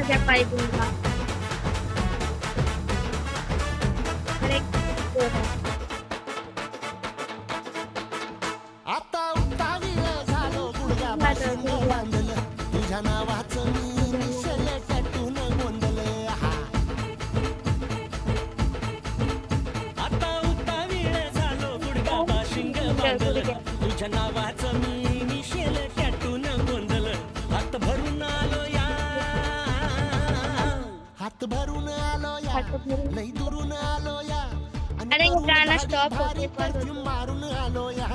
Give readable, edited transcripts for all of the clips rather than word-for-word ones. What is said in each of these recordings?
तुझ्या पायी बुंगा अरे गोरा आता उतावीळ झालो गुडघा झालं बाशिंग गुडघा बांधलं तुझ्या नावाचं मी निशाला टॅटून गोंधलं आता उतावीळ झालो गुडघा बाशिंग बांधलं तुझ्या नावाचं मी मिशेल टॅटून गोंधलं हात भरून आलो या हात भरून आलो या हात भरून लई दुरून आलो या आणि अरे करून गाणं भारी stop भारी होते, परत परफ्यूम मारून आलो या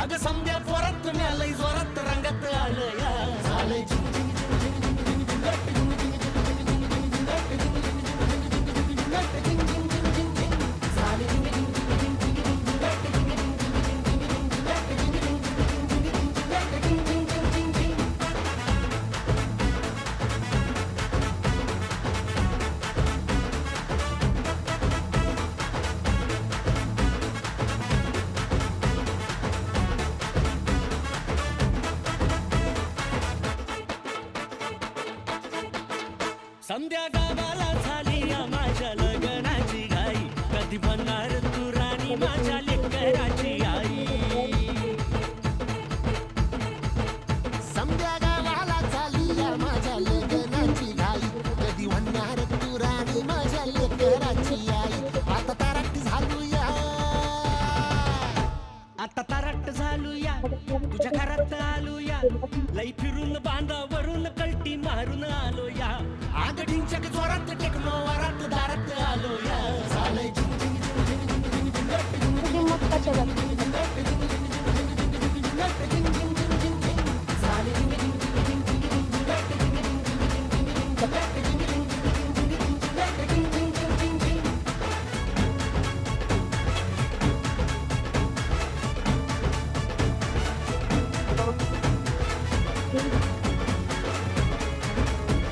अग समद्या पोरात तुम्ही लई जोरात रंगात आलो या झाले संध्या गावाला झाली या माझ्या लग्नाची घाई कधी बनणार तू राणी माझ्या लेकराची आई समद्या गावाला झाली या माझ्या लग्नाची घाई कधी म्हणणार तू राणी माझ्या लेकराची आई आता तारट झालो या आता तारट झालो या तुझ्या घरात आलो या लई फिरून बांधावरून कलटी मारून आलो या आगडींच्या जोरात टेक्नो वरात दारात आलो या झालंय तुझी मग कशा